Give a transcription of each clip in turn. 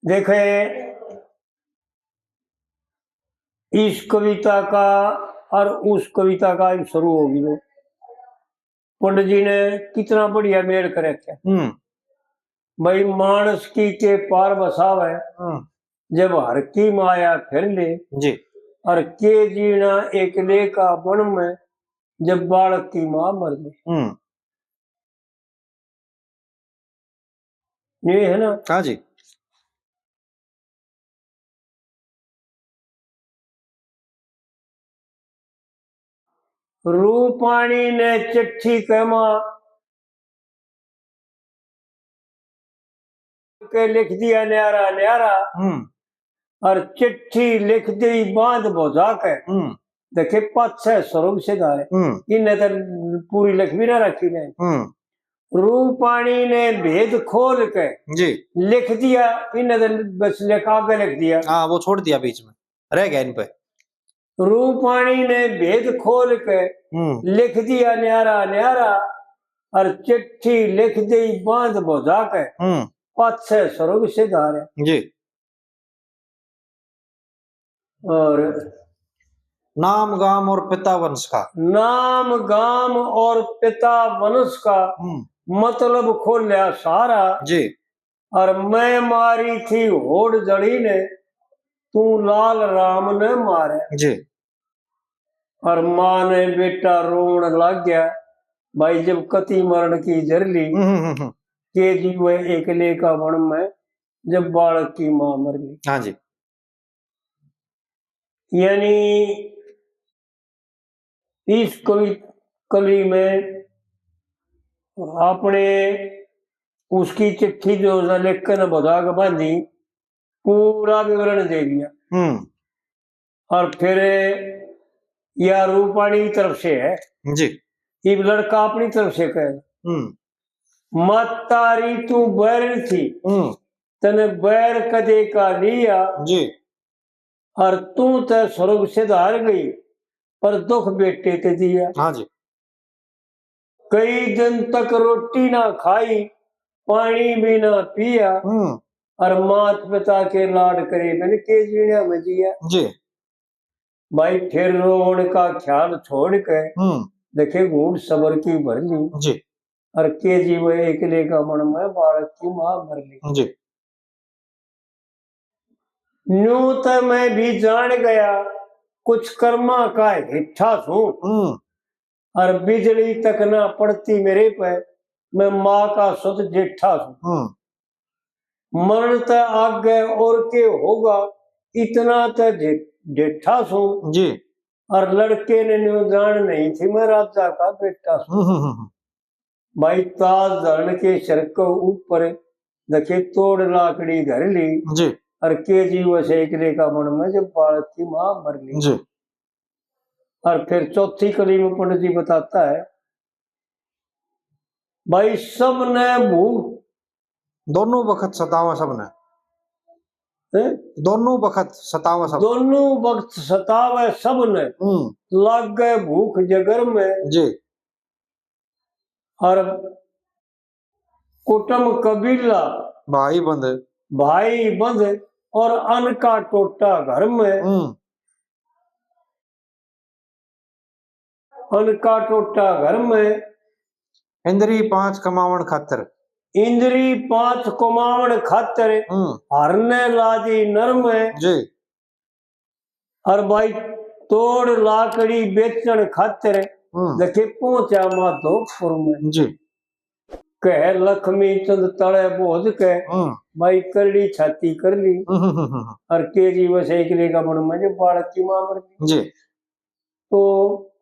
देखे इस कविता का और उस कविता का शुरू होगी तो पंडित जी ने कितना बढ़िया मेल कर रखा। भाई मानस की के पार बसावे जब हर की माया फिर ले जी। और के जीना एकले का वन में जब बालक की माँ मर गई। ये है ना। हाँ जी। रूपाणी ने चिट्ठी कमा के लिख दिया न्यारा न्यारा और चिट्ठी लिख दी बांध बोझा के देखे 5-6 स्वरूप से गाए इन्हें तो पूरी लिख भी ना रखी ने। रूपाणी ने भेद खोल के जी लिख दिया इन्हें तो बस लिखा के लिख दिया। हाँ वो छोड़ दिया बीच में रह गया इन पे। रूपाणी ने भेद खोल के लिख दिया न्यारा न्यारा और चिट्ठी लिख दी बांध बोझा के 5-6 स्वरूप से गा रहे जी। और नाम गाम और पिता वंश का नाम गाम और पिता वंश का मतलब खोलिया सारा जी। और मैं मारी थी होड़ जड़ी ने तू लाल राम ने मारे जी। और माँ ने बेटा रोन लग गया भाई जब कति मरण की जरली के जी वह एकले का वन में जब बालक की माँ मर गई। हाँ जी। यानी इस कली में आपने उसकी चिट्ठी जो लिख कर बधा के बांधी पूरा विवरण दे दिया और फिर यह रूपाणी की तरफ से है जी। ये लड़का अपनी तरफ से कहे मत तारी तू बैर थी तने बैर कदे का लिया जी। और तू तो स्वर्ग से धार गई पर दुख बेटे ते दिया। हाँ जी। कई दिन तक रोटी ना खाई पानी भी ना पिया और मात पिता के लाड करे मैंने के जीणा में जिया जी। भाई फिर रोण का ख्याल छोड़ के देखे घूट सबर की भर ली जी। और के जी वह एकले का मन में बालक की मां भर ली जी। न्यू तो मैं भी जान गया कुछ कर्मा का हिठा छू और बिजली तक ना पड़ती मेरे पे मैं माँ का सुध जेठा छू मरण तो आगे और के होगा इतना तो जेठा छू जी। और लड़के ने न्यू जान नहीं थी मैं राजा का बेटा छू भाई ताज धरण के सर को ऊपर देखे तोड़ लाकड़ी घर ली जी। और के जी वैसे एकले का मन में जब बालक की मां मर ली जी। और फिर चौथी कली में पंडित जी बताता है भाई सब ने भूख दोनों वक्त सतावा सबने दोनों वक्त सतावा सब दोनों वक्त सतावे सबने लाग गए भूख जगर में जी। और कुटुम कबीला भाई बंद और अन्न का टोटा घर में अन्न का टोटा घर में इंद्री 5 कमावन खातर इंद्री 5 कमावन खातर हरने लादी नर में जी। और भाई तोड़ लाकड़ी बेचन खातर देखे पहुंचा माधोपुर में जी। कह लक्ष्मी चंद तले बोझ के भाई करड़ी छाती कर ली और के जी वैसे एकले का मन में जब बालक की मां मर गई जी। तो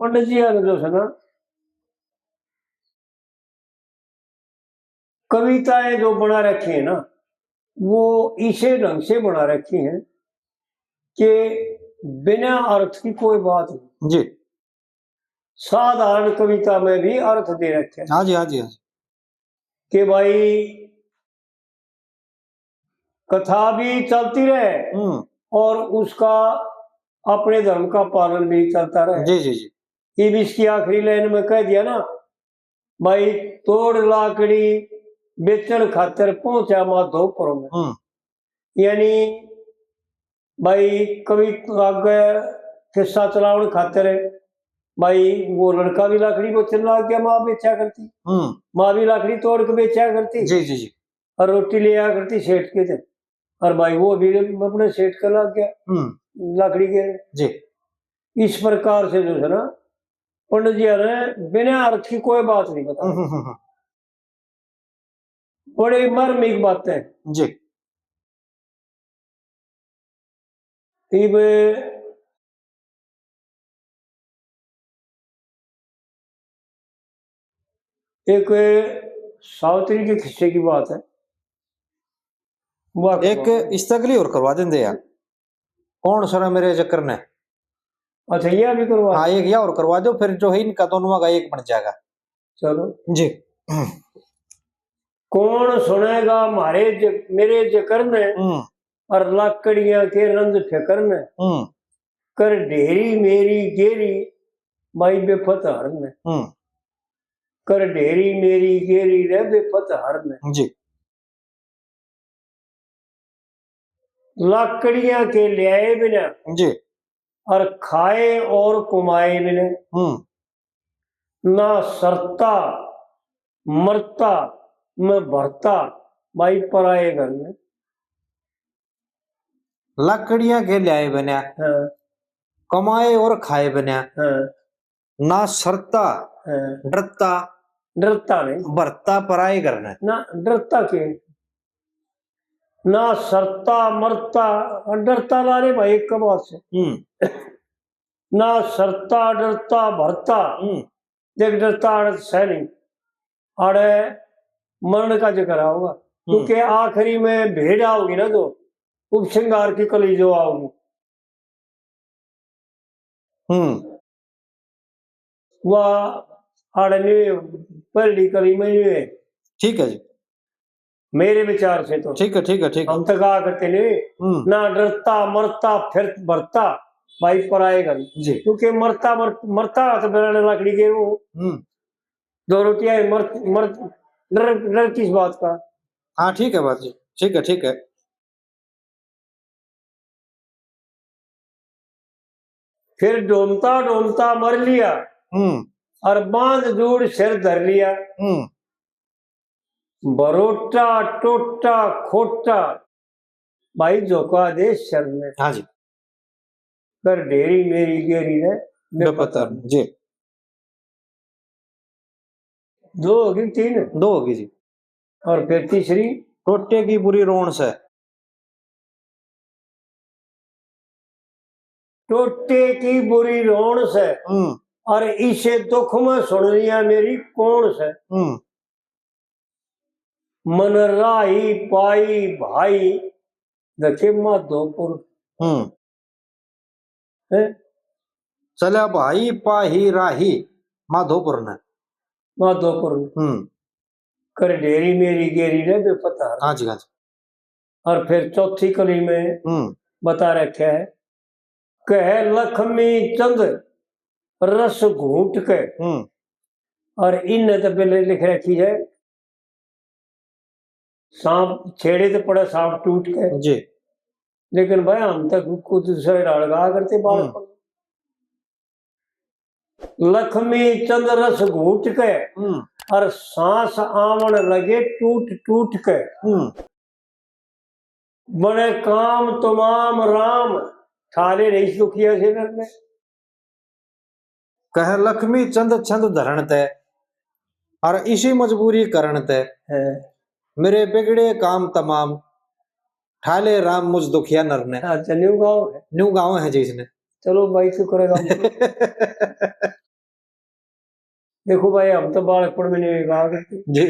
पंडित जी ने जो है ना कविताएं जो बना रखी है ना वो इसे ढंग से बना रखी है कि बिना अर्थ की कोई बात नहीं जी। साधारण कविता में भी अर्थ दे रखे हाँ जी। हाँ जी। हाँ जी। कि भाई कथा भी चलती रहे और उसका अपने धर्म का पालन भी चलता रहे। जी जी जी। ये भी इसकी आखिरी लाइन में कह दिया ना भाई तोड़ लाकड़ी बेचन खातर पहुंचा माधोपुर में यानी भाई कभी आगे किस्सा चलावन खातिर भाई वो लड़का भी लकड़ी को चिल्ला गया, माँ बेचा करती, माँ भी लकड़ी तोड़ के बेचा करती जी जी जी। और रोटी ले आया करती सेठ के थे, और भाई वो भी अपने सेठ का लग गया लकड़ी के जी। इस प्रकार से जो है ना पंडित जी ने बिना अर्थ की कोई बात नहीं बताई, बड़े मर्मिक बातें जी। इब एक सावित्री के किस्से की बात है, एक इस तगली और करवा देंगे यार, कौन सुना मेरे चक्कर ने। अच्छा ये अभी करवा, हाँ एक या और करवा दो, फिर जो है इनका दोनों का एक बन जाएगा। चलो जी। कौन सुनेगा मेरे जिक्र ने और लकड़ियां के रंग फिकर ने, कर ढेरी मेरी गेरी भाई बेफत हरन, कर ढेरी मेरी गेरी रे बेफत हरन। जी। लकड़ियां के लियाए बिना जी। और खाए और कमाए बिना, ना सरता मरता मैं भरता भाई पराए घर में। लकड़ियां के लियाए बिना, हाँ, कमाए और खाए बिना, हाँ, ना सरता डरता, डरता नहीं भरता पराए घर में। ना डरता के, ना सरता मरता डरता ला रे भाई एक बात से, ना सरता डरता भरता, देख डरता सह नहीं अरे मरण का जिक्र होगा, क्योंकि आखिरी में भेड़ आओगी ना जो उपश्रृंगार की कली जो आओगी, वह आड़ने पहली कली में ही है। ठीक है जी, मेरे विचार से तो ठीक है ठीक है ठीक है। हम तो कहा करते नहीं ना डरता मरता फिर भरता भाई पराए घर जी, क्योंकि मरता तो बेराने लकड़ी के वो दो रोटियां मर डर किस बात का। हाँ ठीक है बात जी, ठीक है ठीक है। फिर ढूंढता ढूंढता मर लिया और बांध जोड़ सिर धर लिया, बरोटा टोटा खोटा भाई झोंका दे शर में। हाँ जी, कर ढेरी मेरी गेरी ने बेपतर जी। दो होगी तीन, दो होगी जी। और फिर तीसरी टोटे की बुरी रोण से, टोटे की बुरी रोण से और इसे दुख में सुन लिया मेरी कौन से, मन राही पाई भाई देखे माधोपुर चला भाई पाही राही माधोपुर ने, माधोपुर कर ढेरी मेरी गेरी ने बेपता। हाँ जी हाँ जी। और फिर चौथी कली में बता रखा है कह लक्ष्मी चंद रस घूट के, और इन तो पहले लिख रखी है सांप छेड़े तो पड़ा सांप टूट के जी, लेकिन भाई हम तक कुछ दूसरे लगा करते बाल लक्ष्मी चंद रस घूट के और सांस आवन लगे टूट टूट के, बड़े काम तमाम राम थारे रही दुखिया से घर में। कह लक्ष्मी चंद छंद धरण ते और इसी मजबूरी करण ते मेरे बिगड़े काम तमाम ठाले राम मुझ दुखिया नर ने। अच्छा न्यू गांव है जी इसने। चलो भाई क्यों करेगा देखो भाई हम तो बालकपन में नहीं कहा करते जी,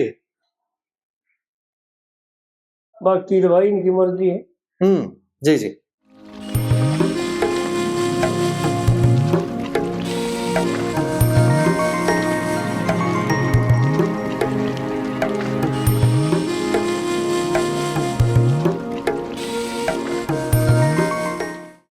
बाकी तो भाई इनकी मर्जी है। जी जी।